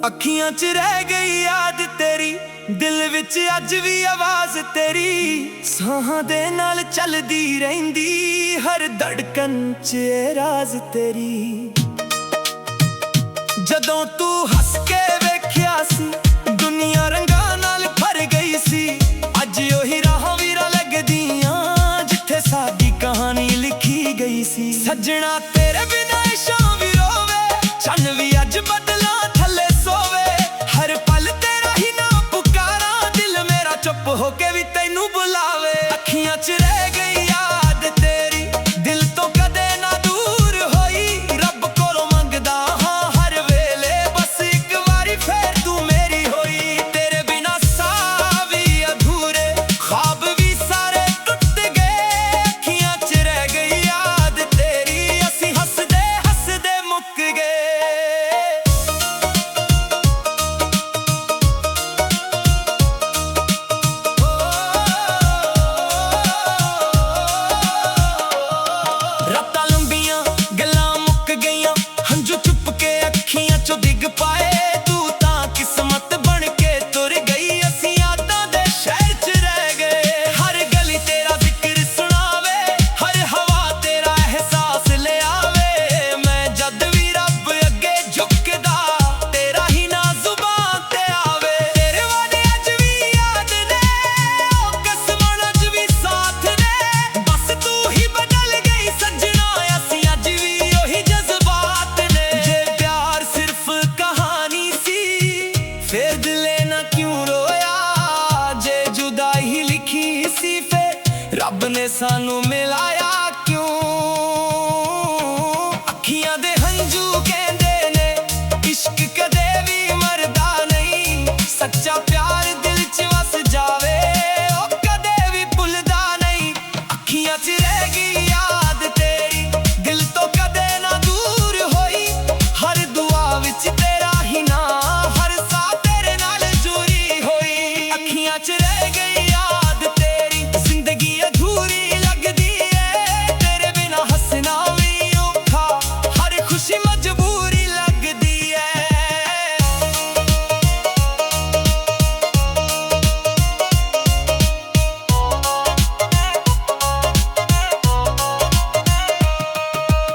ਅੱਖੀਆਂ 'ਚ ਰਹਿ ਗਈ ਯਾਦ ਤੇਰੀ, ਦਿਲ ਵਿੱਚ ਅੱਜ ਵੀ ਆਵਾਜ਼ ਤੇਰੀ। ਸਾਹਾਂ ਦੇ ਨਾਲ ਚੱਲਦੀ ਰਹਿੰਦੀ ਹਰ ਧੜਕਨ 'ਚ ਇਹ ਰਾਜ਼ ਤੇਰੀ। ਜਦੋਂ ਤੂੰ ਹੱਸ ਕੇ ਵੇਖਿਆ ਸੀ ਦੁਨੀਆ ਰੰਗਾਂ ਨਾਲ ਭਰ ਗਈ ਸੀ। ਅੱਜ ਉਹੀ ਰਾਹਾਂ ਵੀਰਾਂ ਲੱਗਦੀਆਂ ਜਿੱਥੇ ਸਾਡੀ ਕਹਾਣੀ ਲਿਖੀ ਗਈ ਸੀ। ਸੱਜਣਾ ਤੇਰੇ ਬਿਨਾਂ ਸ਼ਾਮ ਵੀ ਰੋਵੇ, ਚੰਨ ਵੀ ਅੱਜ ਬੱਦਲਾਂ ਥੱਲੇ ਸੋਵੇ। ਹਰ ਪਲ ਤੇਰਾ ਹੀ ਨਾਮ ਪੁਕਾਰਾਂ, ਦਿਲ ਮੇਰਾ ਚੁੱਪ ਹੋ ਕੇ ਵੀ ਤੈਨੂੰ ਬੁਲਾਵੇ। ਅੱਖੀਆਂ 'ਚ ਰਹਿ ਗਈ ਯਾਦ ਤੇਰੀ, ਦਿਲ ਤੋਂ ਕਦੇ ਨਾ ਦੂਰ ਹੋਈ। ਰੱਬ ਕੋਲੋਂ ਮੰਗਦਾ ਹਾਂ ਹਰ ਵੇਲੇ, ਬਸ ਇੱਕ ਵਾਰੀ ਫੇਰ ਤੂੰ ਮੇਰੀ ਹੋਈ। ਤੇਰੇ ਬਿਨਾਂ ਸਾਹ ਵੀ ਅਧੂਰੇ, ਖ਼ਵਾਬ ਵੀ ਸਾਰੇ ਟੁੱਟ ਗਏ। ਅੱਖੀਆਂ 'ਚ ਰਹਿ ਗਈ ਯਾਦ ਤੇਰੀ, ਅਸੀਂ ਹੱਸਦੇ ਹੱਸਦੇ ਮੁੱਕ ਗਏ। ਰਾਤਾਂ ਲੰਬੀਆਂ ਗੱਲਾਂ ਮੁੱਕ ਗਈਆਂ, ਹੰਝੂ ਚੁੱਪ ਕੇ ਅੱਖੀਆਂ 'ਚੋਂ ਡਿੱਗ ਪਾਏ। ਤੂੰ ਤਾਂ ਕਿਸਮਤ ਬਣ ਕੇ ਤੁਰ ਗਈ, ਅਸੀਂ ਯਾਦਾਂ ਦੇ ਸ਼ਹਿਰ 'ਚ ਰਹਿ ਗਏ। ਹਰ ਗਲੀ ਤੇਰਾ ਜ਼ਿਕਰ ਸੁਣਾਵੇ, ਹਰ ਹਵਾ ਤੇਰਾ ਅਹਿਸਾਸ ਲਿਆਵੇ। ਮੈਂ ਜਦ ਵੀ ਰੱਬ ਅੱਗੇ ਝੁਕਦਾ, ਤੇਰਾ ਹੀ ਨਾਂ ਜ਼ੁਬਾਨ ਤੇ ਆਵੇ। ਤੇਰੇ ਵਾਦੇ ਅੱਜ ਵੀ ਯਾਦ ਨੇ, ਉਹ ਕਸਮਾਂ ਅੱਜ ਵੀ ਸਾਥ ਨੇ। ਬਸ ਤੂੰ ਹੀ ਬਦਲ ਗਈ ਸੱਜਣਾ, ਅਸੀਂ ਅੱਜ ਵੀ ਉਹੀ ਜਜ਼ਬਾਤ ਨੇ। ਜੇ ਪਿਆਰ ਸਿਰਫ ਕਹਾਣੀ ਸੀ ਫੇਰ ਦਿਲੇ ਨਾ ਕਿਉਂ ਰੋਇਆ। ਜੇ ਜੁਦਾਈ ਹੀ ਲਿਖੀ ਸੀ ਫੇਰ ਰੱਬ ਨੇ ਸਾਨੂੰ ਮਿਲਾਇਆ ਕਿਉਂ। ਅੱਖੀਆਂ ਦੇ ਹੰਝੂ ਕਹਿੰਦੇ ਨੇ ਇਸ਼ਕ ਕਦੇ ਵੀ ਮਰਦਾ ਨਹੀਂ। ਸੱਚਾ ਪਿਆਰ ਦਿਲ 'ਚ ਵਸ ਜਾਵੇ, ਉਹ ਕਦੇ ਵੀ ਭੁੱਲਦਾ ਨਹੀਂ। ਅੱਖੀਆਂ 'ਚ ਰਹਿ ਗਈ ਯਾਦ ਤੇਰੀ, ਦਿਲ ਤੋਂ ਕਦੇ ਨਾ ਦੂਰ ਹੋਈ। ਹਰ ਦੁਆ ਵਿੱਚ ਤੇਰਾ ਹੀ ਨਾਂ, ਹਰ ਸਾਹ ਤੇਰੇ ਨਾਲ ਜੁੜੀ ਹੋਈ। ਅੱਖੀਆਂ 'ਚ ਰਹਿ ਗਈ ਯਾਦ ਤੇਰੀ, ਜ਼ਿੰਦਗੀ ਅਧੂਰੀ ਲੱਗਦੀ ਏ। ਤੇਰੇ ਬਿਨਾਂ ਹੱਸਣਾ ਵੀ ਔਖਾ, ਹਰ ਖੁਸ਼ੀ ਮਜਬੂਰੀ ਲੱਗਦੀ ਏ।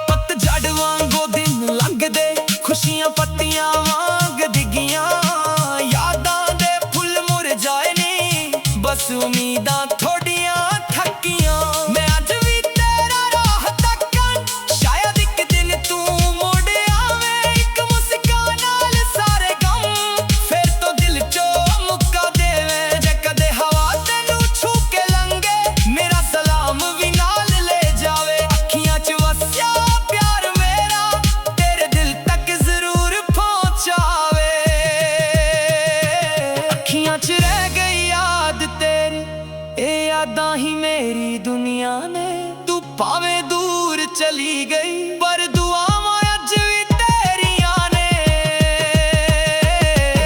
ਪਤਝੜ ਵਾਂਗੂ ਦਿਨ ਲੰਘਦੇ, ਖੁਸ਼ੀਆਂ ਪੱਤੀਆਂ ਵਾਂਗ ਡਿੱਗੀਆਂ। ਯਾਦਾਂ ਦੇ ਫੁੱਲ ਮੁਰਝਾਏ ਨੀ, ਬਸ ਉਮੀਦਾਂ ਥੋੜੀਆਂ ਥੱਕੀਆਂ। ਮੈਂ ਅੱਜ ਵੀ ਤੇਰਾ ਰਾਹ ਤੱਕਾਂ, ਸ਼ਾਇਦ ਇੱਕ ਦਿਨ ਤੂੰ ਮੁੜ ਆਵੇਂ। ਇੱਕ ਮੁਸਕਾਨ ਨਾਲ ਸਾਰੇ ਗਮ ਫੇਰ ਤੋਂ ਦਿਲ 'ਚੋਂ ਮੁੱਕਾ ਦੇਵੇਂ। ਜੇ ਕਦੇ ਹਵਾ ਤੈਨੂੰ ਛੂ ਕੇ ਲੰਘੇ, ਮੇਰਾ ਸਲਾਮ ਵੀ ਨਾਲ ਲੈ ਜਾਵੇ। ਅੱਖੀਆਂ 'ਚ ਵਸਿਆ ਪਿਆਰ ਮੇਰਾ, ਤੇਰੇ ਦਿਲ ਤੱਕ ਜ਼ਰੂਰ ਪਹੁੰਚਾਵੇ। ਅੱਖੀਆਂ 'ਚ ਰਹਿ ਗਈ ਯਾਦ ਤੇਰੀ, ਇਹ ਯਾਦਾਂ ਹੀ ਮੇਰੀ ਦੁਨੀਆ ਨੇ। ਤੂੰ ਭਾਵੇਂ ਦੂਰ ਚਲੀ ਗਈ, ਪਰ ਦੁਆਵਾਂ ਅੱਜ ਵੀ ਤੇਰੀਆਂ ਨੇ।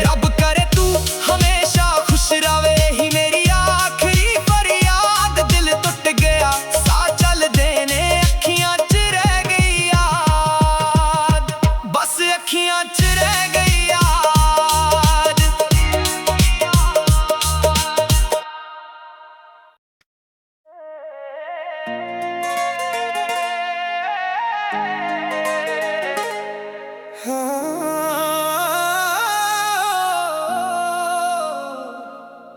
ਰੱਬ ਕਰੇ ਤੂੰ ਹਮੇਸ਼ਾ ਖੁਸ਼ ਰਵੇ, ਹੀ ਮੇਰੀ ਆਖਰੀ ਫਰਿਆਦ। ਦਿਲ ਟੁੱਟ ਗਿਆ ਸਾਹ ਚੱਲਦੇ ਨੇ, ਅੱਖੀਆਂ 'ਚ ਰਹਿ ਗਈ ਯਾਦ, ਬਸ ਅੱਖੀਆਂ 'ਚ ਰਹਿ ਗਈ ਯਾਦ।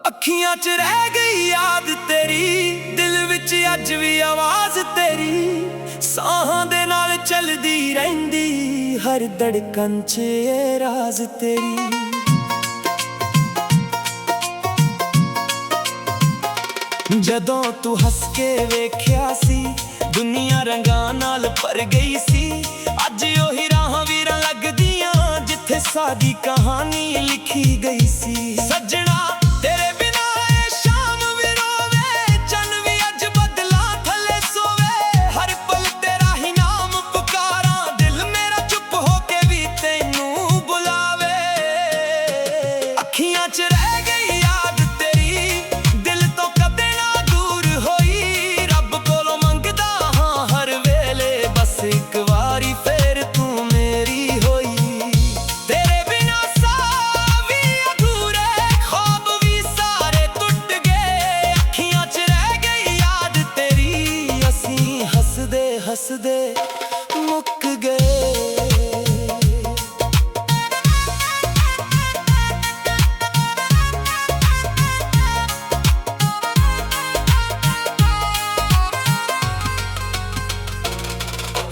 ਅੱਖੀਆਂ 'ਚ ਰਹਿ ਗਈ ਯਾਦ ਤੇਰੀ, ਦਿਲ ਵਿੱਚ ਅੱਜ ਵੀ ਆਵਾਜ਼ ਤੇਰੀ। ਸਾਹਾਂ ਦੇ ਨਾਲ ਚੱਲਦੀ ਰਹਿੰਦੀ ਹਰ ਧੜਕਨ 'ਚ ਇਹ ਰਾਜ਼ ਤੇਰੀ। ਜਦੋਂ ਤੂੰ ਹੱਸ ਕੇ ਵੇਖਿਆ ਸੀ ਦੁਨੀਆ ਰੰਗਾਂ ਨਾਲ ਭਰ ਗਈ ਸੀ। ਅੱਜ ਉਹੀ ਰਾਹਾਂ ਵੀਰਾਂ ਲੱਗਦੀਆਂ ਜਿੱਥੇ ਸਾਡੀ ਕਹਾਣੀ ਲਿਖੀ ਗਈ ਸੀ। ਸੱਜਣਾ ਤੇਰੇ ਬਿਨਾਂ ਇਹ ਸ਼ਾਮ ਵੀ ਰੋਵੇ, ਚੰਨ ਵੀ ਅੱਜ ਬੱਦਲਾਂ ਥੱਲੇ ਸੋਵੇ। ਹਰ ਪਲ ਤੇਰਾ ਹੀ ਨਾਮ ਪੁਕਾਰਾਂ, ਦਿਲ ਮੇਰਾ ਚੁੱਪ ਹੋ ਕੇ ਵੀ ਤੈਨੂੰ ਬੁਲਾਵੇ। ਅੱਖੀਆਂ 'ਚ ਰਹਿ ਗਈ ਯਾਦ ਤੇਰੀ, ਦਿਲ ਤੋਂ ਕਦੇ ਨਾ ਦੂਰ ਹੋਈ। ਰੱਬ ਕੋਲੋਂ ਮੰਗਦਾ ਹਾਂ ਹਰ ਵੇਲੇ, ਬਸ ਇੱਕ ਵਾਰੀ ਫੇਰ ਤੂੰ ਮੇਰੀ ਹੋਈ। ਤੇਰੇ ਬਿਨਾਂ ਸਾਹ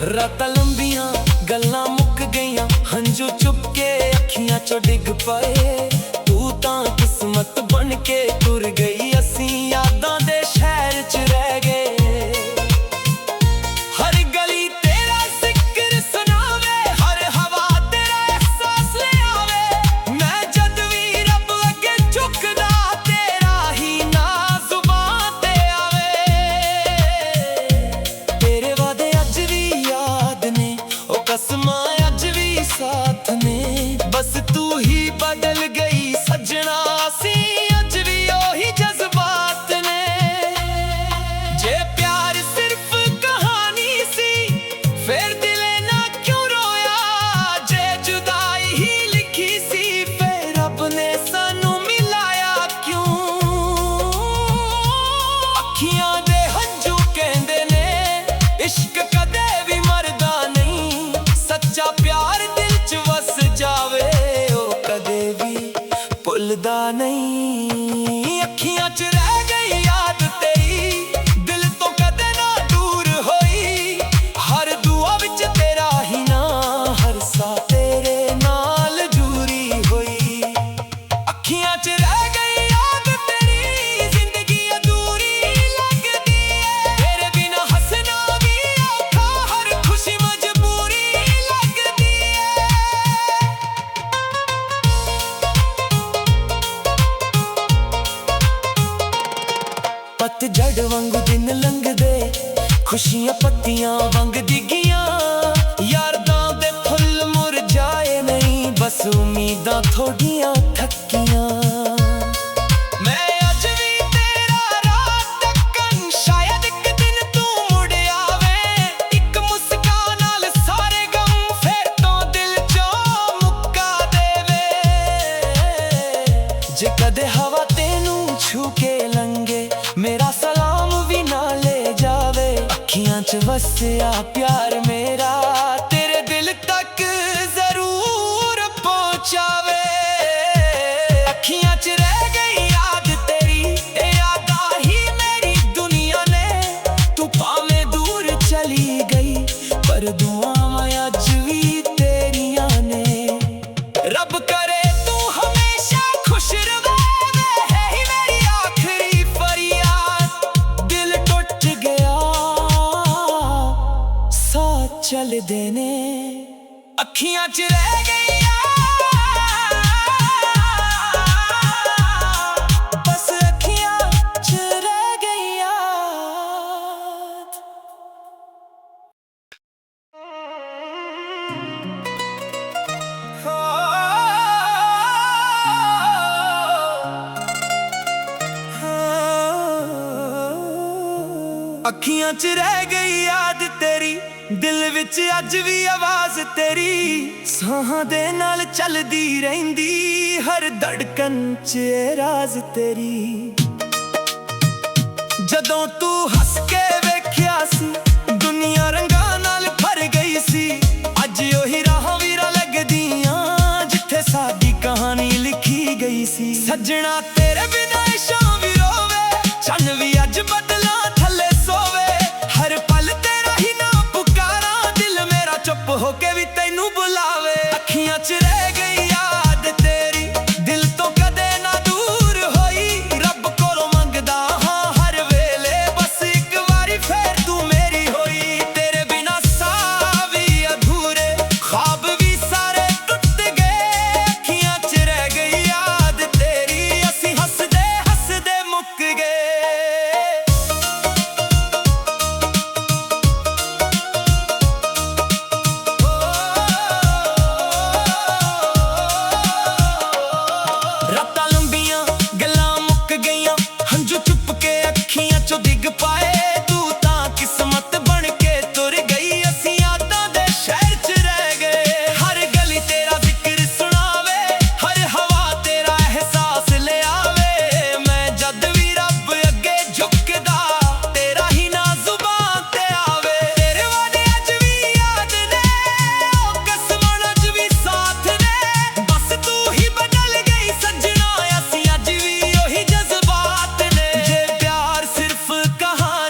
ਰਾਤਾਂ ਲੰਬੀਆਂ ਗੱਲਾਂ ਮੁੱਕ ਗਈਆਂ, ਹੰਝੂ ਚੁੱਪ ਕੇ ਅੱਖੀਆਂ ਚੋਂ ਡਿੱਗ ਪਏ। ਤੂੰ ਤਾਂ ਕਿਸਮਤ ਬਣ ਕੇ ਤੁਰ ਗਈ, ਅਸੀਂ ਯਾਦਾਂ ਦੇ ਸ਼ਹਿਰ 'ਚ ਰਹਿ ਗਏ। ਹਰ ਗਲੀ ਤੇਰਾ ਜ਼ਿਕਰ ਸੁਣਾਵੇ, ਹਰ ਹਵਾ ਤੇਰਾ ਅਹਿਸਾਸ ਲਿਆਵੇ। ਮੈਂ ਜਦ ਵੀ ਰੱਬ ਅੱਗੇ ਝੁਕਦਾ, ਤੇਰਾ ਹੀ ਨਾਂ ਜ਼ੁਬਾਨ ਤੇ ਆਵੇ। ਤੇਰੇ ਵਾਅਦੇ ਅੱਜ ਵੀ ਯਾਦ ਨੇ, ਉਹ ਕਸਮਾਂ ਅੱਜ ਵੀ ਸਾਥ ਨੇ। ਬਸ ਤੂੰ ਹੀ ਬਦਲ ਗਈ ਸੱਜਣਾ, ਅਸੀਂ ਅੱਜ ਵੀ ਉਹੀ ਜਜ਼ਬਾਤ ਨੇ। ਜੇ ਪਿਆਰ ਸਿਰਫ ਕਹਾਣੀ ਸੀ, ਫਿਰ ਦਿਲੇ ਨਾ ਕਿਉਂ ਰੋਇਆ। ਜੇ ਜੁਦਾਈ ਹੀ ਲਿਖੀ ਸੀ, ਫਿਰ ਰੱਬ ਨੇ ਸਾਨੂੰ ਮਿਲਾਇਆ ਕਿਉਂ। ਅੱਖੀਆਂ ਦੇ ਹੰਝੂ ਕਹਿੰਦੇ ਨੇ, ਇਸ਼ਕ ਕਦੇ ਵੀ ਮਰਦਾ ਨਹੀਂ। ਸੱਚਾ ਪਿਆਰ ਦਿਲ 'ਚ ਵਸ ਜਾਵੇ, ਉਹ ਕਦੇ ਵੀ ਭੁੱਲਦਾ ਨਹੀਂ। ਅੱਖੀਆਂ 'ਚ ਰਹਿ ਗਈ ਯਾਦ ਤੇਰੀ, ਦਿਲ ਤੋਂ ਕਦੇ ਨਾ ਦੂਰ ਹੋਈ। ਹਰ ਦੁਆ ਵਿੱਚ ਤੇਰਾ ਹੀ ਨਾਂ, ਹਰ ਸਾਹ ਤੇਰੇ ਨਾਲ ਜੁੜੀ ਹੋਈ। ਅੱਖੀਆਂ 'ਚ ਰਹਿ ਗਈ ਯਾਦ ਤੇਰੀ, ਜ਼ਿੰਦਗੀ ਅਧੂਰੀ ਲੱਗਦੀ ਏ। ਤੇਰੇ ਬਿਨਾਂ ਹੱਸਣਾ ਵੀ ਔਖਾ, ਹਰ ਖੁਸ਼ੀ ਮਜਬੂਰੀ ਲੱਗਦੀ ਏ। ਪਤਝੜ ਵਾਂਗੂ ਦਿਨ ਲੰਘਦੇ, ਖੁਸ਼ੀਆਂ ਪੱਤੀਆਂ ਵਾਂਗ ਡਿੱਗੀਆਂ। ਯਾਦਾਂ ਦੇ ਫੁੱਲ ਮੁਰਝਾਏ ਨਹੀਂ, ਬਸ ਉਮੀਦਾਂ ਥੋੜੀਆਂ ਥੱਕੀਆਂ। ਮੈਂ ਅੱਜ ਵੀ ਤੇਰਾ ਰਾਤ ਤੱਕਨ, ਸ਼ਾਇਦ ਇੱਕ ਦਿਨ ਤੂੰ ਮੁੜ ਆਵੇਂ। ਇੱਕ ਮੁਸਕਾਨ ਨਾਲ ਸਾਰੇ ਗਮ ਫਿਰ ਤੋਂ ਦਿਲ 'ਚੋਂ ਮੁੱਕਾ ਦੇਵੇ। ਜੇ ਕਦੇ ਹਵਾ ਤੈਨੂੰ ਛੂ ਕੇ ਲੰਘੇ, ਮੇਰਾ ਸਲਾਮ ਵੀ ਨਾ ਲੈ ਜਾਵੇ। ਅੱਖੀਆਂ 'ਚ ਵਸਿਆ ਪਿਆਰ ਮੇਰਾ, ਤੇਰੇ ਦਿਲ ਤੱਕ ਜ਼ਰੂਰ ਪਹੁੰਚਾਵੇ। ਅੱਖੀਆਂ 'ਚ ਰਹਿ ਗਈ ਯਾਦ ਤੇਰੀ, ਇਹ ਯਾਦਾਂ ਹੀ ਮੇਰੀ ਦੁਨੀਆ ਨੇ। ਤੂੰ ਭਾਵੇਂ ਦੂਰ ਚਲੀ ਗਈ, ਪਰ ਦੁਆਵਾਂ ਅੱਜ ਵੀ ਤੇਰੀਆਂ ਨੇ। ਰੱਬ ਕਰੇ ਤੂੰ ਹਮੇਸ਼ਾ ਖੁਸ਼ ਰਵੇ, ਹੈ ਹੀ ਮੇਰੀ ਆਖਰੀ ਫਰਿਆਦ। ਦਿਲ ਟੁੱਟ ਗਿਆ, ਸਾਥ ਚੱਲਦੇ ਨੇ। ਅੱਖੀਆਂ 'ਚ ਰਹਿ ਗਈ ਯਾਦ, ਬਸ ਅੱਖੀਆਂ 'ਚ ਰਹਿ ਗਈ ਯਾਦ। ਅੱਖੀਆਂ 'ਚ ਰਹਿ ਗਈ ਯਾਦ ਤੇਰੀ, ਦਿਲ ਵਿੱਚ ਅੱਜ ਵੀ ਆਵਾਜ਼ ਤੇਰੀ। ਸਾਹਾਂ ਦੇ ਨਾਲ ਚੱਲਦੀ ਰਹਿੰਦੀ, ਹਰ ਧੜਕਨ 'ਚ ਇਹ ਰਾਜ਼ ਤੇਰੀ। ਜਦੋਂ ਤੂੰ ਹੱਸ ਕੇ ਵੇਖਿਆ ਸੀ, ਦੁਨੀਆ ਰੰਗਾਂ ਨਾਲ ਭਰ ਗਈ ਸੀ। ਅੱਜ ਉਹੀ ਰਾਹਾਂ ਵੀਰਾਂ ਲੱਗਦੀਆਂ, ਜਿੱਥੇ ਸਾਡੀ ਕਹਾਣੀ ਲਿਖੀ ਗਈ ਸੀ। ਸੱਜਣਾ ਤੇਰੇ ਬਿਨਾਂ ਇਸ਼ਾਂ ਵੀ ਰੋਵੇ, ਚੰਨ ਵੀ ਅੱਜ ਬਦਲਾਂ ਥੱਲੇ ਸੋਵੇ। ਹਰ ਪਲ ਤੇਰਾ ਹੀ ਨਾਮ ਪੁਕਾਰਾਂ, ਦਿਲ ਮੇਰਾ ਚੁੱਪ ਹੋ ਕੇ ਵੀ ਤੈਨੂੰ ਬੁਲਾਵੇ। ਅੱਖੀਆਂ 'ਚ ਰਹਿ ਗਈ ਯਾਦ ਤੇਰੀ, ਦਿਲ ਤੋਂ ਕਦੇ ਨਾ ਦੂਰ ਹੋਈ। ਰੱਬ ਕੋਲੋਂ ਮੰਗਦਾ ਹਾਂ ਹਰ ਵੇਲੇ, ਬਸ ਇੱਕ ਵਾਰੀ ਫੇਰ ਤੂੰ ਮੇਰੀ ਹੋਈ। ਤੇਰੇ ਬਿਨਾਂ ਸਾਹ ਵੀ ਅਧੂਰੇ, ਖ਼ਵਾਬ ਵੀ ਸਾਰੇ ਟੁੱਟ ਗਏ। ਅੱਖੀਆਂ 'ਚ ਰਹਿ ਗਈ ਯਾਦ ਤੇਰੀ, ਅਸੀਂ ਹੱਸਦੇ ਹੱਸਦੇ ਮੁੱਕ ਗਏ। ਰਾਤਾਂ ਲੰਬੀਆਂ ਗੱਲਾਂ ਮੁੱਕ ਗਈਆਂ, ਹੰਝੂ ਚੁੱਪ ਕੇ ਅੱਖੀਆਂ 'ਚੋਂ ਡਿੱਗ ਪਾਏ। ਤੂੰ ਤਾਂ ਕਿਸਮਤ ਬਣ ਕੇ ਤੁਰ ਗਈ, ਅਸੀਂ ਯਾਦਾਂ ਦੇ ਸ਼ਹਿਰ 'ਚ ਰਹਿ ਗਏ। ਹਰ ਗਲੀ ਤੇਰਾ ਜ਼ਿਕਰ ਸੁਣਾਵੇ, ਹਰ ਹਵਾ ਤੇਰਾ ਅਹਿਸਾਸ ਲਿਆਵੇ। ਮੈਂ ਜਦ ਵੀ ਰੱਬ ਅੱਗੇ ਝੁਕਦਾ, ਤੇਰਾ ਹੀ ਨਾਂ ਜ਼ੁਬਾਨ ਤੇ ਆਵੇ। ਤੇਰੇ ਵਾਅਦੇ ਅੱਜ ਵੀ ਯਾਦ ਨੇ, ਉਹ ਕਸਮਾਂ ਅੱਜ ਵੀ ਸਾਥ ਨੇ। ਬਸ ਤੂੰ ਹੀ ਬਦਲ ਗਈ ਸੱਜਣਾ, ਅਸੀਂ ਅੱਜ ਵੀ ਉਹੀ ਜਜ਼ਬਾਤ ਨੇ। ਜੇ ਪਿਆਰ ਸਿਰਫ ਕਹਾਣੀ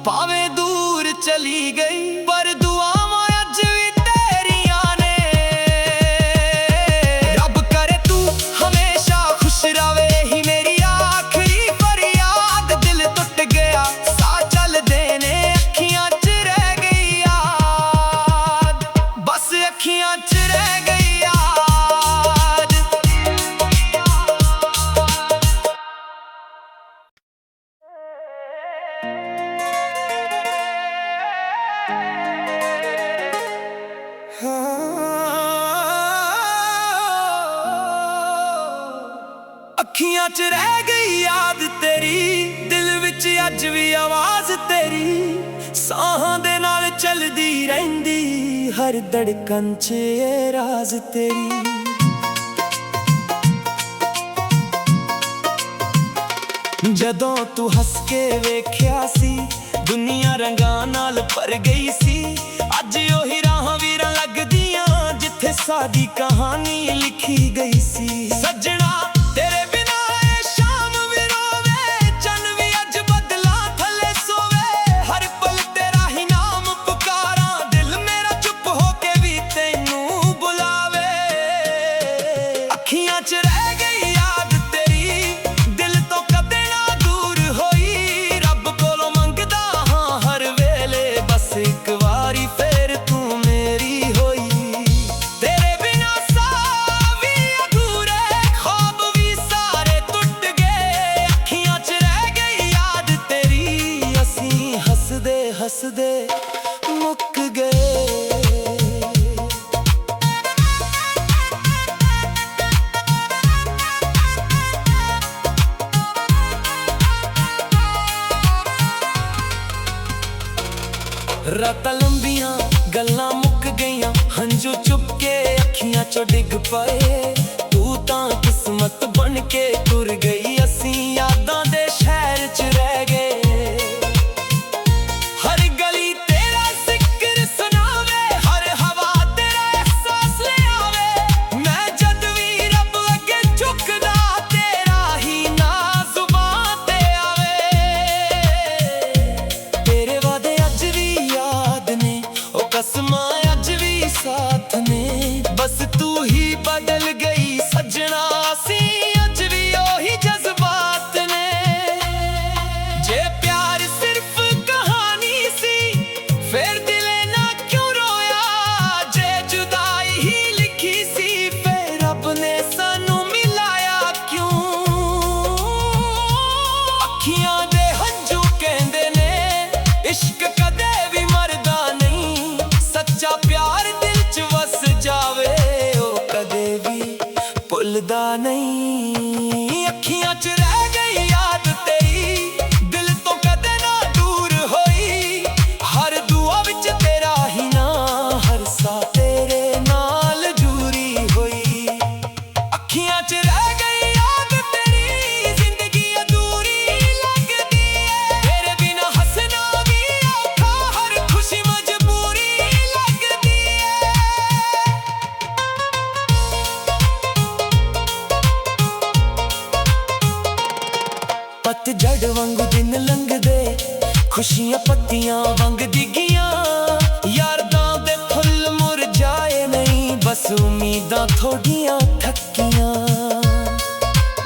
ਭਾਵੇਂ ਦੂਰ ਚਲੀ ਗਈ ਪਰ ਦੁਆਵਾਂ ਅੱਜ ਵੀ ਤੇਰੀਆਂ ਨੇ। ਰੱਬ ਕਰੇ ਤੂੰ ਹਮੇਸ਼ਾ ਖੁਸ਼ ਰਵੇ, ਹੀ ਮੇਰੀ ਆਖਰੀ ਫਰਿਆਦ। ਦਿਲ ਟੁੱਟ ਗਿਆ ਸਾਹ ਚੱਲਦੇ ਨੇ, ਅੱਖੀਆਂ 'ਚ ਰਹਿ ਗਈ ਯਾਦ, ਬਸ ਅੱਖੀਆਂ 'ਚ ਰਹਿ ਗਈ ਯਾਦ। ਅੱਖੀਆਂ 'ਚ ਰਹਿ ਗਈ ਯਾਦ ਤੇਰੀ, ਦਿਲ ਵਿੱਚ ਅੱਜ ਵੀ ਆਵਾਜ਼ ਤੇਰੀ। ਸਾਹਾਂ ਦੇ ਨਾਲ ਚੱਲਦੀ ਰਹਿੰਦੀ, ਹਰ ਧੜਕਨ 'ਚ ਇਹ ਰਾਜ਼ ਤੇਰੀ। ਜਦੋਂ ਤੂੰ ਹੱਸ ਕੇ ਵੇਖਿਆ ਸੀ, ਦੁਨੀਆ ਰੰਗਾਂ ਨਾਲ ਭਰ ਗਈ ਸੀ। ਅੱਜ ਉਹੀ ਰਾਹਾਂ ਵੀਰਾਂ ਲੱਗਦੀਆਂ, ਜਿੱਥੇ ਸਾਡੀ ਕਹਾਣੀ ਲਿਖੀ ਗਈ ਸੀ। ਸੱਜਣਾ ਤੇਰੇ ਬਿਨਾ ਇਹ ਸ਼ਾਮ ਵੀ ਰੋਵੇ, ਚੰਨ ਵੀ ਅੱਜ ਬੱਦਲਾਂ ਥੱਲੇ ਸੋਵੇ। ਹਰ ਪਲ ਤੇਰਾ ਹੀ ਨਾਮ ਪੁਕਾਰਾਂ, ਦਿਲ ਮੇਰਾ ਚੁੱਪ ਹੋ ਕੇ ਵੀ ਤੈਨੂੰ ਬੁਲਾਵੇ। ਅੱਖੀਆਂ 'ਚ ਰਹਿ ਗਈ ਯਾਦ ਤੇਰੀ, ਦਿਲ ਤੋਂ ਕਦੇ ਨਾ ਦੂਰ ਹੋਈ। ਰੱਬ ਕੋਲੋਂ ਮੰਗਦਾ ਹਾਂ ਹਰ ਵੇਲੇ, ਬਸ ਇੱਕ ਵਾਰੀ ਫੇਰ ਤੂੰ ਮੇਰੀ ਹੋਈ। ਤੇਰੇ ਬਿਨਾ ਸਾਹ ਵੀ ਅਧੂਰੇ, ਖ਼ਵਾਬ ਵੀ ਸਾਰੇ ਟੁੱਟ ਗਏ। ਅੱਖੀਆਂ 'ਚ ਰਹਿ ਗਈ ਯਾਦ ਤੇਰੀ, ਅਸੀਂ ਹੱਸਦੇ ਹੱਸਦੇ ਮੁੱਕ ਗਏ। ਰਾਤਾਂ ਲੰਬੀਆਂ ਗੱਲਾਂ ਮੁੱਕ ਗਈਆਂ, ਹੰਝੂ ਚੁੱਪ ਕੇ ਅੱਖੀਆਂ 'ਚੋਂ ਡਿੱਗ ਪਏ। ਤੂੰ ਤਾਂ ਕਿਸਮਤ ਬਣ ਕੇ ਤੁਰ ਗਈ, ਅਸੀਂ ਯਾਦਾਂ ਦੇ ਸ਼ਹਿਰ 'ਚ ਰਹਿ ਗਏ। ਹਰ ਗਲੀ ਤੇਰਾ ਜ਼ਿਕਰ ਸੁਣਾਵੇ, ਹਰ ਹਵਾ ਤੇਰਾ ਅਹਿਸਾਸ ਲਿਆਵੇ। ਮੈਂ ਜਦ ਵੀ ਰੱਬ ਅੱਗੇ ਝੁਕਦਾ, ਤੇਰਾ ਹੀ ਨਾਂ ਜ਼ੁਬਾਨ ਤੇ ਆਵੇ। ਤੇਰੇ ਵਾਅਦੇ ਅੱਜ ਵੀ ਯਾਦ ਨੇ, ਉਹ ਕਸਮਾਂ ਅੱਜ ਵੀ ਸਾਥ ਨੇ। ਬਸ ਤੂੰ ਹੀ ਬਦਲ ਗਈ ਸੱਜਣਾ, ਅਸੀਂ ਅੱਜ ਵੀ ਉਹੀ ਜਜ਼ਬਾਤ ਨੇ। ਜੇ ਪਿਆਰ ਸਿਰਫ ਕਹਾਣੀ ਸੀ, ਫਿਰ ਦਿਲੇ ਨਾ ਕਿਉਂ ਰੋਇਆ। ਜੇ ਜੁਦਾਈ ਹੀ ਲਿਖੀ ਸੀ, ਫਿਰ ਰੱਬ ਨੇ ਸਾਨੂੰ ਮਿਲਾਇਆ ਕਿਉਂ। ਅੱਖੀਆਂ ਦੇ ਹੰਝੂ ਕਹਿੰਦੇ ਨੇ, ਇਸ਼ਕ ਕਦੇ ਵੀ ਮਰਦਾ ਨਹੀਂ। ਸੱਚਾ ਪਿਆਰ ਦਿਲ 'ਚ ਵਸ ਜਾਵੇ, ਉਹ ਕਦੇ ਵੀ ਭੁੱਲਦਾ ਨਹੀਂ। ਅੱਖੀਆਂ 'ਚ ਰਹਿ ਗਈ ਯਾਦ ਤੇਰੀ, ਦਿਲ ਤੋਂ ਕਦੇ ਨਾ ਦੂਰ ਹੋਈ। ਹਰ ਦੁਆ ਵਿੱਚ ਤੇਰਾ ਹੀ ਨਾਂ, ਹਰ ਸਾਹ ਤੇਰੇ ਨਾਲ ਜੁੜੀ ਹੋਈ। ਅੱਖੀਆਂ 'ਚ ਰਹਿ ਗਈ ਯਾਦ ਤੇਰੀ, ਜ਼ਿੰਦਗੀ ਅਧੂਰੀ ਲੱਗਦੀ ਏ। ਤੇਰੇ ਬਿਨਾ ਹੱਸਣਾ ਵੀ ਔਖਾ, ਹਰ ਖੁਸ਼ੀ ਮਜਬੂਰੀ ਲੱਗਦੀ ਏ। ਪਤਝੜ ਵਾਂਗੂ ਦਿਨ ਲੰਘਦੇ, ਖੁਸ਼ੀਆਂ ਪੱਤੀਆਂ ਵਾਂਗ ਡਿੱਗੀਆਂ। ਯਾਦਾਂ ਦੇ ਫੁੱਲ ਮੁਰਝਾਏ ਨਹੀਂ, ਬਸ ਉਮੀਦਾਂ ਥੋੜੀਆਂ ਥੱਕੀਆਂ।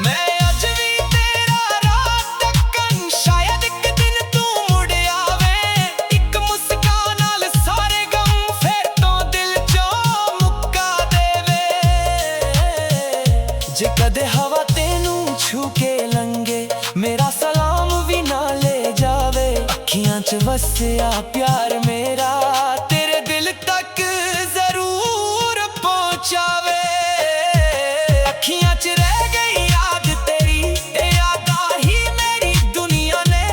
ਮੈਂ ਅੱਜ ਵੀ ਤੇਰਾ ਰਾਤ ਤੱਕਨ, ਸ਼ਾਇਦ ਇੱਕ ਦਿਨ ਤੂੰ ਮੁੜ ਆਵੇਂ। ਇੱਕ ਮੁਸਕਾਨ ਨਾਲ ਸਾਰੇ ਗਮ ਫਿਰ ਤੋਂ ਦਿਲ 'ਚੋਂ ਮੁੱਕਾ ਦੇਵੇ। ਜੇ ਕਦੇ ਹਵਾ ਤੈਨੂੰ ਛੂ ਕੇ ਲੰਘੇ, ਮੇਰਾ ਸਲਾਮ ਵੀ ਨਾ ਲੈ ਜਾਵੇ। ਅੱਖੀਆਂ 'ਚ ਵਸਿਆ ਪਿਆਰ ਮੇਰਾ, ਤੇਰੇ ਦਿਲ ਤੱਕ ਜ਼ਰੂਰ ਪਹੁੰਚਾਵੇ। ਅੱਖੀਆਂ 'ਚ ਰਹਿ ਗਈ ਯਾਦ ਤੇਰੀ, ਇਹ ਯਾਦਾਂ ਹੀ ਮੇਰੀ ਦੁਨੀਆ ਨੇ।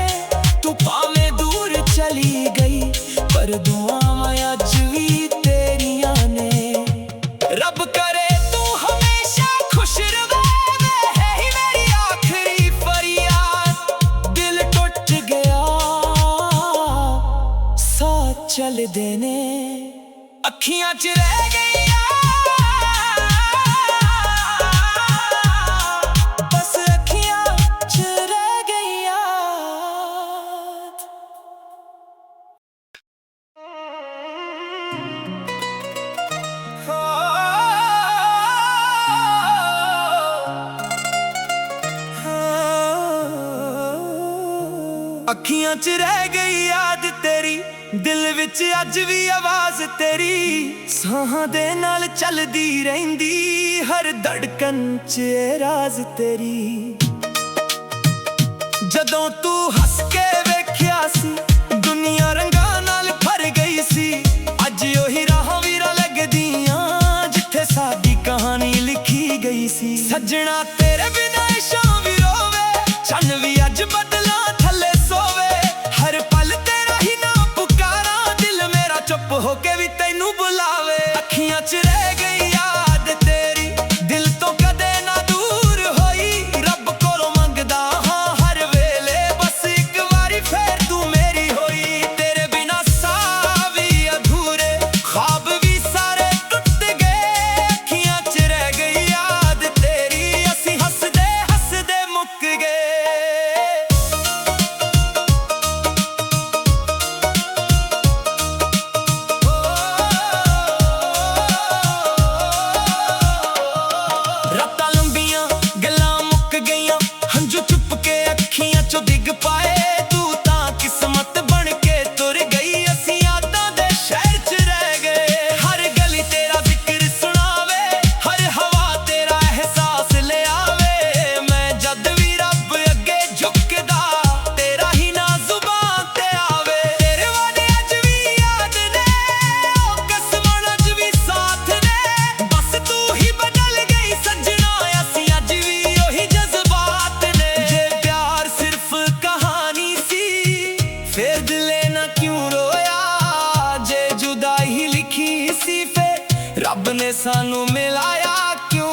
ਤੂੰ ਭਾਵੇਂ ਦੂਰ ਚਲੀ ਗਈ, ਪਰ ਦੁਆਵਾਂ ਅੱਜ ਵੀ ਤੇਰੀਆਂ ਨੇ। ਰੱਬ ਕਰੇ ਤੂੰ ਹਮੇਸ਼ਾ ਖੁਸ਼ ਰਵੇ, ਹੈ ਹੀ ਮੇਰੀ ਆਖਰੀ ਫਰਿਆਦ। ਦਿਲ ਟੁੱਟ ਗਿਆ ਸਾਹ ਚੱਲਦੇ ਨੇ, ਅੱਖੀਆਂ 'ਚ ਰਹਿ ਗਈ ਬਸ ਅੱਖੀਆਂ 'ਚ ਰਹਿ ਗਈ ਯਾਦ। ਅੱਖੀਆਂ 'ਚ ਰਹਿ ਗਈ ਯਾਦ ਤੇਰੀ, ਦਿਲ ਵਿੱਚ ਅੱਜ ਵੀ ਆਵਾਜ਼ ਤੇਰੀ। ਸਾਹਾਂ ਦੇ ਨਾਲ ਚੱਲਦੀ ਰਹਿੰਦੀ ਹਰ ਧੜਕਨ 'ਚ ਇਹ ਰਾਜ਼ ਤੇਰੀ। ਜਦੋਂ ਤੂੰ ਹੱਸ ਕੇ ਵੇਖਿਆ ਸੀ, ਦੁਨੀਆ ਰੰਗਾਂ ਨਾਲ ਭਰ ਗਈ ਸੀ। ਅੱਜ ਉਹੀ ਰਾਹਾਂ ਵੀਰਾਂ ਲੱਗਦੀਆਂ ਜਿੱਥੇ ਸਾਡੀ ਕਹਾਣੀ ਲਿਖੀ ਗਈ ਸੀ। ਸੱਜਣਾ ਤੇਰੇ ਬਿਨਾਂ ਇਹ ਸ਼ਾਮ ਵੀ ਰੋਵੇ, ਚੰਨ ਵੀ ਅੱਜ ਬੱਦਲਾਂ ਥੱਲੇ ਸੋਵੇ। ਹਰ ਪਲ ਤੇਰਾ ਹੀ ਨਾਮ ਪੁਕਾਰਾਂ, ਦਿਲ ਮੇਰਾ ਚੁੱਪ ਹੋ ਕੇ ਵੀ ਤੈਨੂੰ ਬੁਲਾਵੇ। ਅੱਖੀਆਂ 'ਚ ਰਹਿ ਗਈ ਯਾਦ ਤੇਰੀ, ਦਿਲ ਤੋਂ ਕਦੇ ਨਾ ਦੂਰ ਹੋਈ। ਰੱਬ ਕੋਲੋਂ ਮੰਗਦਾ ਹਾਂ ਹਰ ਵੇਲੇ, ਬਸ ਇੱਕ ਵਾਰੀ ਫੇਰ ਤੂੰ ਮੇਰੀ ਹੋਈ। ਤੇਰੇ ਬਿਨਾਂ ਸਾਹ ਵੀ ਅਧੂਰੇ, ਖ਼ਾਬ ਵੀ ਸਾਰੇ ਟੁੱਟ ਗਏ। ਅੱਖੀਆਂ 'ਚ ਰਹਿ ਗਈ ਯਾਦ ਤੇਰੀ, ਅਸੀਂ ਹੱਸਦੇ ਹੱਸਦੇ ਮੁੱਕ ਗਏ। ਰਾਤਾਂ ਲੰਬੀਆਂ ਗੱਲਾਂ ਮੁੱਕ ਗਈਆਂ, ਹੰਝੂ ਚੁੱਪ ਕੇ ਅੱਖੀਆਂ 'ਚੋਂ ਡਿੱਗ ਪਾਏ। ਤੂੰ ਤਾਂ ਕਿਸਮਤ ਬਣ ਕੇ ਤੁਰ ਗਈ, ਅਸੀਂ ਯਾਦਾਂ ਦੇ ਸ਼ਹਿਰ 'ਚ ਰਹਿ ਗਏ। ਹਰ ਗਲੀ ਤੇਰਾ ਜ਼ਿਕਰ ਸੁਣਾਵੇ, ਹਰ ਹਵਾ ਤੇਰਾ ਅਹਿਸਾਸ ਲਿਆਵੇ। ਮੈਂ ਜਦ ਵੀ ਰੱਬ ਅੱਗੇ ਝੁਕਦਾ, ਤੇਰਾ ਹੀ ਨਾਂ ਜ਼ੁਬਾਨ ਤੇ ਆਵੇ। ਤੇਰੇ ਵਾਦੇ ਅੱਜ ਵੀ ਯਾਦ ਨੇ, ਉਹ ਕਸਮਾਂ ਅੱਜ ਵੀ ਸਾਥ ਨੇ। ਬਸ ਤੂੰ ਹੀ ਬਦਲ ਗਈ ਸੱਜਣਾ, ਅਸੀਂ ਅੱਜ ਵੀ ਉਹੀ ਜਜ਼ਬਾਤ ਨੇ। ਜੇ ਪਿਆਰ ਸਿਰਫ ਕਹਾਣੀ ਸੀ, ਫੇਰ ਦਿਲੇ ਨਾ ਕਿਉਂ ਰੋਇਆ। ਜੇ ਜੁਦਾਈ ਲਿਖੀ ਸੀ, ਫੇਰ ਰੱਬ ਨੇ ਸਾਨੂੰ ਮਿਲਾਇਆ ਕਿਉਂ।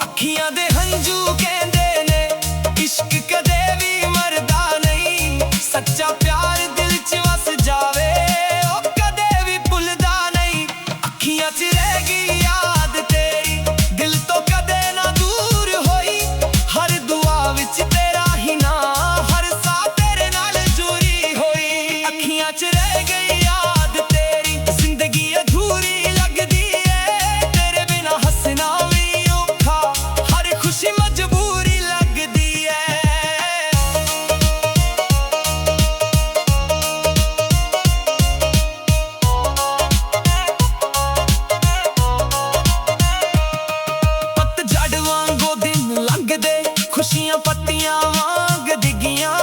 ਅੱਖੀਆਂ ਦੇ ਹੰਝੂ ਕਹਿੰਦੇ ਨੇ, ਇਸ਼ਕ ਕਦੇ ਵੀ ਮਰਦਾ ਨਹੀਂ। ਸੱਚਾ ਪਿਆਰ ਦਿਲ 'ਚ ਵਸ ਜਾਵੇ, ਉਹ ਕਦੇ ਵੀ ਭੁੱਲਦਾ ਨਹੀਂ। ਅੱਖੀਆਂ 'ਚ ਰਹਿ ਗਈ ਯਾਦ ਤੇਰੀ, ਦਿਲ ਤੋਂ ਕਦੇ ਨਾ ਦੂਰ ਹੋਈ। ਹਰ ਦੁਆ ਵਿੱਚ ਤੇਰਾ ਹੀ ਨਾਂ, ਹਰ ਸਾਹ ਤੇਰੇ ਨਾਲ ਜੁੜੀ ਹੋਈ। ਅੱਖੀਆਂ 'ਚ ਰਹਿ ਗਈ ਯਾਦ ਤੇਰੀ, ਜ਼ਿੰਦਗੀ ਅਧੂਰੀ ਲੱਗਦੀ ਏ। ਤੇਰੇ ਬਿਨਾਂ ਹੱਸਣਾ ਵੀ ਔਖਾ, ਹਰ ਖੁਸ਼ੀ ਮਜਬੂਰੀ ਲੱਗਦੀ ਏ। ਪਤਝੜ ਵਾਂਗੂ ਦਿਨ ਲੰਘਦੇ, ਖੁਸ਼ੀਆਂ ਪੱਤੀਆਂ ਵਾਂਗ ਡਿੱਗੀਆਂ।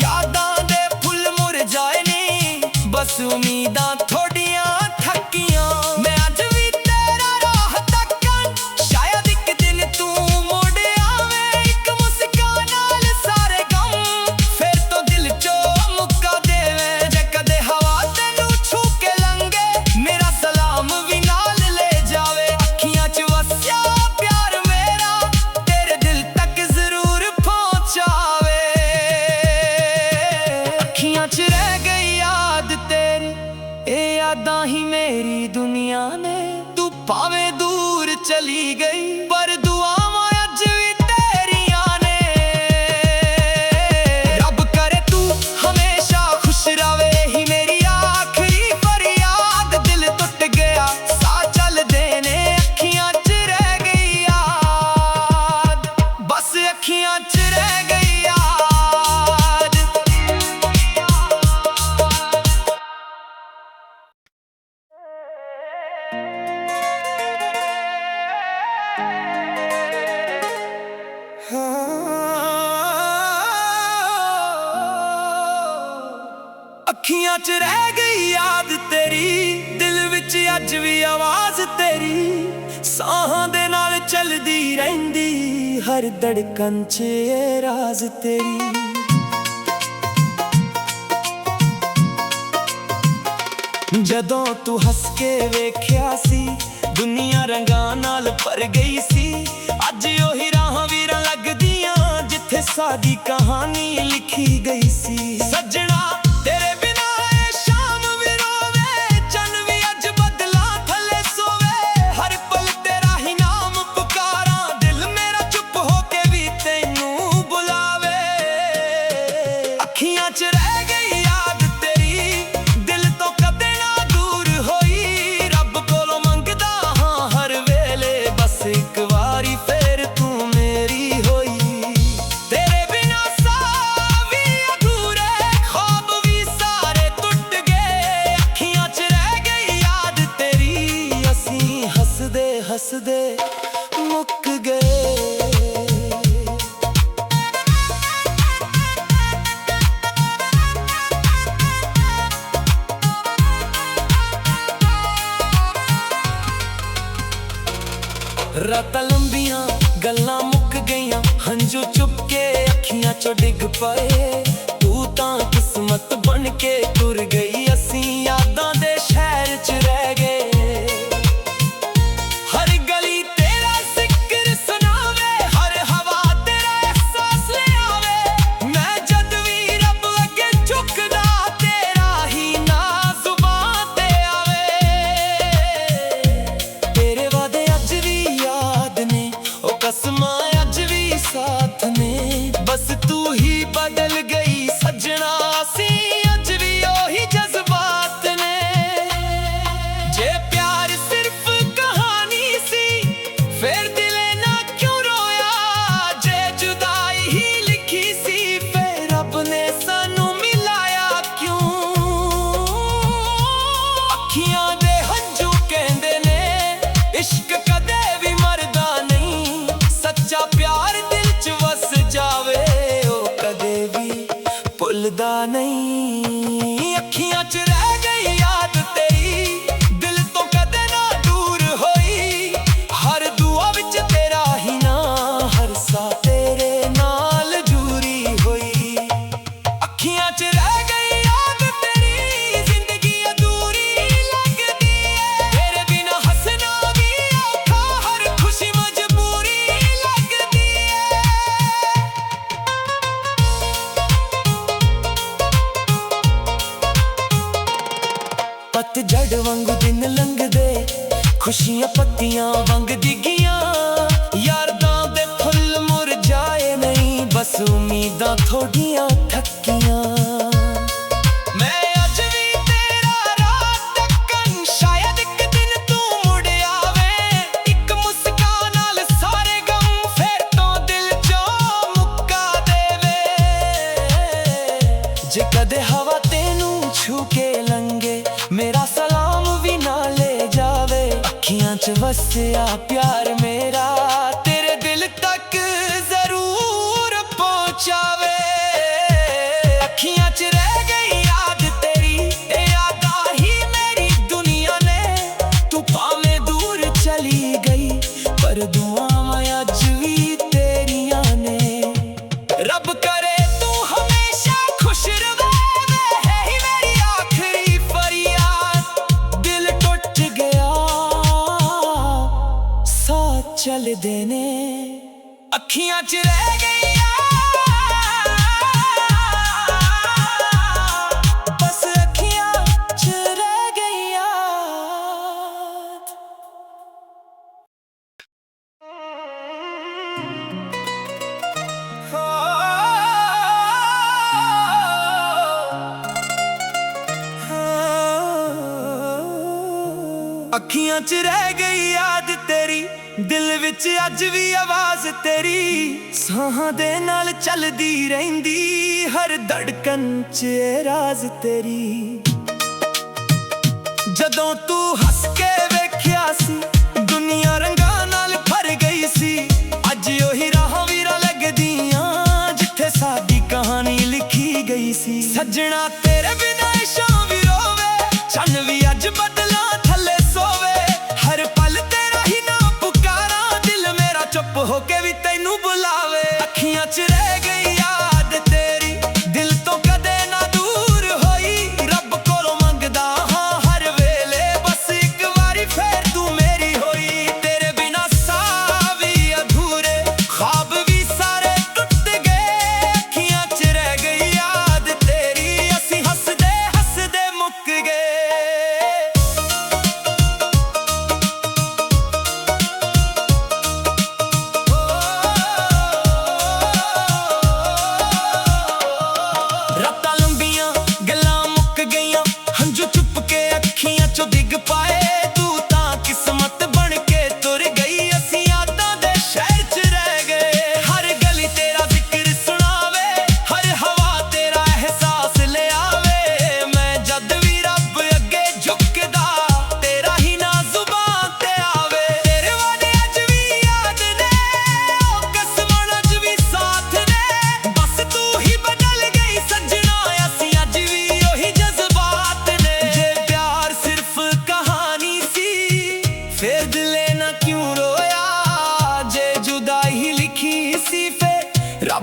ਯਾਦਾਂ ਦੇ ਫੁੱਲ ਮੁਰਝਾਏ ਨੀ, ਬਸ ਉਮੀਦਾਂ ਥੋੜੀਆਂ ਥੱਕੀਆਂ। ਮੈਂ ਅੱਜ ਵੀ ਤੇਰਾ ਰਾਹ ਤੱਕਾਂ, ਸ਼ਾਇਦ ਇੱਕ ਦਿਨ ਤੂੰ ਮੁੜ ਆਵੇਂ। ਇੱਕ ਮੁਸਕਾਨ ਨਾਲ ਸਾਰੇ ਗਮ ਫੇਰ ਤੋਂ ਦਿਲ 'ਚੋਂ ਮੁੱਕਾ ਦੇਵੇਂ। ਜੇ ਕਦੇ ਹਵਾ ਤੈਨੂੰ ਛੂ ਕੇ ਲੰਘੇ, ਮੇਰਾ ਸਲਾਮ ਵੀ ਨਾਲ ਲੈ ਜਾਵੇ। ਅੱਖੀਆਂ 'ਚ ਵਸਿਆ ਪਿਆਰ ਮੇਰਾ, ਤੇਰੇ ਦਿਲ ਤੱਕ ਜ਼ਰੂਰ ਪਹੁੰਚਾਵੇ। ਅੱਖੀਆਂ 'ਚ ਰਹਿ ਗਈ ਯਾਦ ਤੇਰੀ, ਇਹ ਯਾਦਾਂ ਹੀ ਮੇਰੀ ਦੁਨੀਆ ਨੇ। ਤੂੰ ਭਾਵੇਂ ਦੂਰ ਚਲੀ ਗਈ, ਪਰ ਦੁਆਵਾਂ ਅੱਜ ਵੀ ਤੇਰੀਆਂ ਨੇ। ਰੱਬ ਕਰੇ ਤੂੰ ਹਮੇਸ਼ਾ ਖੁਸ਼ ਰਵੇ, ਹੀ ਮੇਰੀ ਆਖਰੀ ਫਰਿਆਦ। ਦਿਲ ਟੁੱਟ ਗਿਆ, ਸਾਹ ਚੱਲਦੇ ਨੇ, ਅੱਖੀਆਂ 'ਚ ਰਹਿ ਗਈ ਯਾਦ। ਬਸ ਅੱਖੀਆਂ 'ਚ ਰਹਿ ਗਈ ਯਾਦ। ਅੱਖੀਆਂ 'ਚ ਰਹਿ ਗਈ ਯਾਦ ਤੇਰੀ, ਦਿਲ ਵਿੱਚ ਅੱਜ ਵੀ ਆਵਾਜ਼ ਤੇਰੀ। ਸਾਹਾਂ ਦੇ ਨਾਲ ਚੱਲਦੀ ਰਹਿੰਦੀ ਹਰ ਧੜਕਨ 'ਚ ਇਹ ਰਾਜ਼ ਤੇਰੀ। ਜਦੋਂ ਤੂੰ ਹੱਸ ਕੇ ਵੇਖਿਆ ਸੀ, ਦੁਨੀਆ ਰੰਗਾਂ ਨਾਲ ਭਰ ਗਈ ਸੀ। ਅੱਜ ਉਹੀ ਰਾਹਾਂ ਵੀਰਾਂ ਲੱਗਦੀਆਂ ਜਿੱਥੇ ਸਾਡੀ ਕਹਾਣੀ ਲਿਖੀ ਗਈ ਸੀ। ਸੱਜਣਾ ਤੇਰੇ ਬਿਨਾਂ ਇਹ ਸ਼ਾਮ ਵੀ ਰੋਵੇ, ਚੰਨ ਵੀ ਅੱਜ ਬੱਦਲਾਂ ਥੱਲੇ ਸੋਵੇ। ਹਰ ਪਲ ਤੇਰਾ ਹੀ ਨਾਮ ਪੁਕਾਰਾਂ, ਦਿਲ ਮੇਰਾ ਚੁੱਪ ਹੋ ਕੇ ਵੀ ਤੈਨੂੰ ਬੁਲਾਵੇ। ਅੱਖੀਆਂ 'ਚ ਰਹਿ ਗਈ ਯਾਦ ਤੇਰੀ, ਦਿਲ ਤੋਂ ਕਦੇ ਨਾ ਦੂਰ ਹੋਈ। ਰੱਬ ਕੋਲੋਂ ਮੰਗਦਾ ਹਾਂ ਹਰ ਵੇਲੇ, ਬਸ ਇੱਕ ਵਾਰੀ ਫੇਰ ਤੂੰ ਮੇਰੀ ਹੋਈ। ਤੇਰੇ ਬਿਨਾਂ ਸਾਹ ਹੱਸਦੇ ਮੁੱਕ ਗਏ। ਰਾਤਾਂ ਲੰਬੀਆਂ ਗੱਲਾਂ ਮੁੱਕ ਗਈਆਂ, ਹੰਝੂ ਚੁੱਪ ਕੇ ਅੱਖੀਆਂ ਚੋਂ ਡਿੱਗ ਪਏ। ਤੂੰ ਤਾਂ ਕਿਸਮਤ ਬਣ ਕੇ ਤੁਰ ਗਈ, ਅਸੀਂ ਯਾਦਾਂ ਦੇ ਸ਼ਹਿਰ 'ਚ ਰਹਿ ਗਏ। ਹਰ ਗਲੀ ਤੇਰਾ ਜ਼ਿਕਰ ਸੁਣਾਵੇ, ਹਰ ਹਵਾ ਤੇਰਾ ਅਹਿਸਾਸ ਲਿਆਵੇ। ਮੈਂ ਜਦ ਵੀ ਰੱਬ ਅੱਗੇ ਝੁਕਦਾ, ਤੇਰਾ ਹੀ ਨਾਂ ਜ਼ੁਬਾਨ ਤੇ ਆਵੇ। ਤੇਰੇ ਵਾਅਦੇ ਅੱਜ ਵੀ ਯਾਦ ਨੇ, ਉਹ ਕਸਮਾਂ ਅੱਜ ਵੀ ਸਾਥ ਨੇ। ਬਸ ਤੂੰ ਹੀ ਬਦਲ ਗਈ ਸੱਜਣਾ, ਅਸੀਂ ਅੱਜ ਵੀ ਉਹੀ ਜਜ਼ਬਾਤ ਨੇ। ਜੇ ਪਿਆਰ ਸਿਰਫ ਕਹਾਣੀ ਸੀ, ਫਿਰ ਦਿਲੇ ਨਾ ਕਿਉਂ ਰੋਇਆ। ਜੇ ਜੁਦਾਈ ਹੀ ਲਿਖੀ ਸੀ, ਫਿਰ ਰੱਬ ਨੇ ਸਾਨੂੰ ਮਿਲਾਇਆ ਕਿਉਂ। ਅੱਖੀਆਂ ਦੇ ਹੰਝੂ ਕਹਿੰਦੇ ਨੇ, ਇਸ਼ਕ ਕਦੇ ਵੀ ਮਰਦਾ ਨਹੀਂ। ਸੱਚਾ ਪਿਆਰ ਦਿਲ 'ਚ ਵਸ ਜਾਵੇ, ਉਹ ਕਦੇ ਵੀ ਭੁੱਲਦਾ ਨਹੀਂ। ਅੱਖੀਆਂ 'ਚ ਰਹਿ ਗਈ ਯਾਦ ਤੇਰੀ, ਦਿਲ ਤੋਂ ਕਦੇ ਨਾ ਦੂਰ ਹੋਈ। ਹਰ ਦੁਆ ਵਿੱਚ ਤੇਰਾ ਹੀ ਨਾਂ, ਹਰ ਸਾਹ ਤੇਰੇ ਨਾਲ ਜੁੜੀ ਹੋਈ। ਅੱਖੀਆਂ 'ਚ ਰਹਿ ਗਈ ਯਾਦ ਤੇਰੀ, ਜ਼ਿੰਦਗੀ ਅਧੂਰੀ ਲੱਗਦੀ ਏ। ਤੇਰੇ ਬਿਨਾਂ ਹੱਸਣਾ ਵੀ ਔਖਾ, ਹਰ ਖੁਸ਼ੀ ਮਜਬੂਰੀ ਲੱਗਦੀ ਏ। ਪਤਝੜ ਵਾਂਗੂ ਦਿਨ ਲੰਘਦੇ, ਖੁਸ਼ੀਆਂ ਪੱਤੀਆਂ ਵਾਂਗ ਡਿੱਗੀਆਂ। ਯਾਦਾਂ ਦੇ ਫੁੱਲ ਮੁਰਝਾਏ ਨਹੀਂ, ਬਸ ਉਮੀਦਾਂ ਥੋੜੀਆਂ ਥੱਕੀਆਂ। ਮੈਂ ਅੱਜ ਵੀ ਤੇਰਾ ਰਾਤ ਤੱਕਣ, ਸ਼ਾਇਦ ਇੱਕ ਦਿਨ ਤੂੰ ਮੁੜ ਆਵੇਂ। ਇੱਕ ਮੁਸਕਾਨ ਨਾਲ ਸਾਰੇ ਗਮ ਫਿਰ ਤੋਂ ਦਿਲ 'ਚੋਂ ਮੁੱਕਾ ਦੇਵੇ। ਜੇ ਕਦੇ ਹਵਾ ਤੈਨੂੰ ਛੂ ਕੇ ਲੰਘੇ, ਮੇਰਾ ਸਲਾਮ ਵੀ ਨਾ ਲੈ ਜਾਵੇ। ਅੱਖੀਆਂ 'ਚ ਵਸਿਆ ਪਿਆਰ ਮੇਰਾ, ਤੇਰੇ ਦਿਲ ਤੱਕ ਜ਼ਰੂਰ ਪਹੁੰਚਾਵੇ। ਅੱਖੀਆਂ 'ਚ ਰਹਿ ਗਈ ਯਾਦ ਤੇਰੀ, ਇਹ ਯਾਦਾਂ ਹੀ ਮੇਰੀ ਦੁਨੀਆ ਨੇ। ਤੂੰ ਭਾਵੇਂ ਦੂਰ ਚਲੀ ਗਈ, ਪਰ ਦੁਆਵਾਂ ਅੱਜ ਵੀ ਤੇਰੀਆਂ ਨੇ। ਰੱਬ ਕਰੇ ਤੂੰ ਹਮੇਸ਼ਾ ਖੁਸ਼ ਰਵੇ, ਇਹ ਹੀ ਮੇਰੀ ਆਖਰੀ ਫਰਿਆਦ। ਦਿਲ ਟੁੱਟ ਗਿਆ, ਸਾਥ ਚੱਲਦੇ ਨੇ। ਅੱਖੀਆਂ 'ਚ ਰਹਿ ਗਈ ਯਾਦ, ਬਸ ਅੱਖੀਆਂ 'ਚ ਰਹਿ ਗਈ ਯਾਦ। ਅੱਖੀਆਂ 'ਚ ਰਹਿ ਗਈ ਯਾਦ ਤੇਰੀ, ਦਿਲ ਵਿੱਚ ਅੱਜ ਵੀ ਆਵਾਜ਼ ਤੇਰੀ। ਸਾਹਾਂ ਦੇ ਨਾਲ ਚੱਲਦੀ ਰਹਿੰਦੀ, ਹਰ ਧੜਕਨ 'ਚ ਇਹ ਰਾਜ਼ ਤੇਰੀ। ਜਦੋਂ ਤੂੰ ਹੱਸ ਕੇ ਵੇਖਿਆ ਸੀ, ਦੁਨੀਆ ਰੰਗਾਂ ਨਾਲ ਭਰ ਗਈ ਸੀ। ਅੱਜ ਉਹੀ ਰਾਹਾਂ ਵੀਰਾਂ ਲੱਗਦੀਆਂ, ਜਿੱਥੇ ਸਾਡੀ ਕਹਾਣੀ ਲਿਖੀ ਗਈ ਸੀ। ਸੱਜਣਾ ਤੇਰੇ ਬਿਨਾਂ ਸ਼ਾਮ ਵੀ ਰੋਵੇ, ਚੰਨ ਵੀ ਅੱਜ ਬੱਦਲਾਂ ਥੱਲੇ ਸੋਵੇ। ਹਰ ਪਲ ਤੇਰਾ ਹੀ ਨਾਂ ਪੁਕਾਰਾਂ, ਦਿਲ ਮੇਰਾ ਚੁੱਪ ਹੋ ਕੇ ਵੀ ਤੈਨੂੰ ਬੁਲਾਵੇ। ਅੱਖੀਆਂ 'ਚ ਰਹਿ ਗਈ ਯਾਦ ਤੇਰੀ, ਦਿਲ ਤੋਂ ਕਦੇ ਨਾ ਦੂਰ ਹੋਈ। ਰੱਬ ਕੋਲੋਂ ਮੰਗਦਾ ਹਾਂ ਹਰ ਵੇਲੇ, ਬਸ ਇੱਕ ਵਾਰੀ ਫੇਰ ਤੂੰ ਮੇਰੀ ਹੋਈ। ਤੇਰੇ ਬਿਨਾਂ ਸਾਹ ਵੀ ਅਧੂਰੇ, ਖ਼ਵਾਬ ਵੀ ਸਾਰੇ ਟੁੱਟ ਗਏ। ਅੱਖੀਆਂ 'ਚ ਰਹਿ ਗਈ ਯਾਦ ਤੇਰੀ, ਅਸੀਂ ਹੱਸਦੇ ਹੱਸਦੇ ਮੁੱਕ ਗਏ।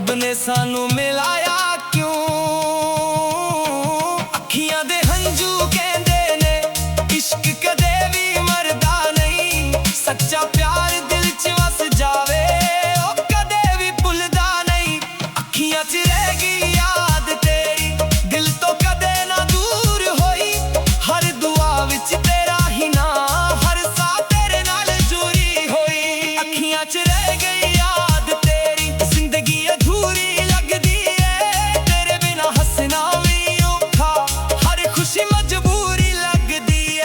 ਰੱਬ ਨੇ ਸਾਨੂੰ ਮਿਲਾਇਆ ਕਿਉਂ। ਅੱਖੀਆਂ ਦੇ ਹੰਝੂ ਕਹਿੰਦੇ ਨੇ ਇਸ਼ਕ ਕਦੇ ਵੀ ਮਰਦਾ ਨਹੀਂ। ਸੱਚਾ ਪਿਆਰ ਦਿਲ 'ਚ ਵਸ ਜਾਵੇ ਉਹ ਕਦੇ ਵੀ ਭੁੱਲਦਾ ਨਹੀਂ। ਅੱਖੀਆਂ 'ਚ ਰਹਿ ਗਈ ਯਾਦ ਤੇਰੀ, ਦਿਲ ਤੋਂ ਕਦੇ ਨਾ ਦੂਰ ਹੋਈ। ਹਰ ਦੁਆ ਵਿੱਚ ਤੇਰਾ ਹੀ ਨਾਂ, ਹਰ ਸਾਹ ਤੇਰੇ ਨਾਲ ਜੁੜੀ ਹੋਈ। ਅੱਖੀਆਂ 'ਚ ਰਹਿ ਗਈ ਯਾਦ ਤੇਰੀ, ਜ਼ਿੰਦਗੀ ਅਧੂਰੀ ਲੱਗਦੀ ਏ। ਤੇਰੇ ਬਿਨਾਂ ਹੱਸਣਾ ਵੀ ਔਖਾ, ਹਰ ਖੁਸ਼ੀ ਮਜਬੂਰੀ ਲੱਗਦੀ ਏ।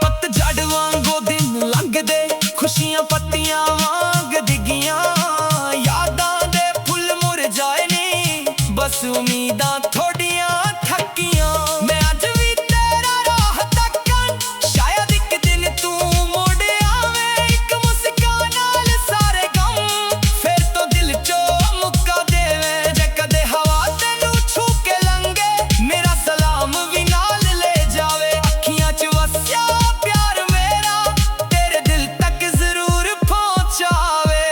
ਪਤਝੜ ਵਾਂਗੂ ਦਿਨ ਲੰਘਦੇ, ਖੁਸ਼ੀਆਂ ਪੱਤੀਆਂ ਵਾਂਗ ਡਿੱਗੀਆਂ। ਯਾਦਾਂ ਦੇ ਫੁੱਲ ਮੁਰਝਾਏ ਨੀ, ਬਸ ਉਮੀਦਾਂ ਥੋੜੀਆਂ ਥੱਕੀਆਂ। ਮੈਂ ਅੱਜ ਵੀ ਤੇਰਾ ਰਾਹ ਤੱਕਾਂ, ਸ਼ਾਇਦ ਇੱਕ ਦਿਨ ਤੂੰ ਮੁੜ ਆਵੇਂ। ਇੱਕ ਮੁਸਕਾਨ ਨਾਲ ਸਾਰੇ ਗਮ ਫਿਰ ਤੋਂ ਦਿਲ 'ਚੋਂ ਮੁੱਕਾ ਦੇਵੇਂ। ਜੇ ਕਦੇ ਹਵਾ ਤੈਨੂੰ ਛੂ ਕੇ ਲੰਘੇ, ਮੇਰਾ ਸਲਾਮ ਵੀ ਨਾਲ ਲੈ ਜਾਵੇ। ਅੱਖੀਆਂ 'ਚ ਵਸਿਆ ਪਿਆਰ ਮੇਰਾ ਤੇਰੇ ਦਿਲ ਤੱਕ ਜ਼ਰੂਰ ਪਹੁੰਚਾਵੇ।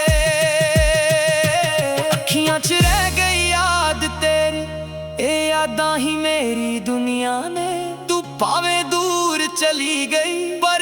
ਅੱਖੀਆਂ 'ਚ ਰਹਿ ਗਈ ਯਾਦ ਤੇਰੀ, ਇਹ ਯਾਦਾਂ ਹੀ ਮੇਰੀ ਦੁਨੀਆ ਨੇ। ਤੂੰ ਭਾਵੇਂ ਦੂਰ ਚਲੀ ਗਈ ਪਰ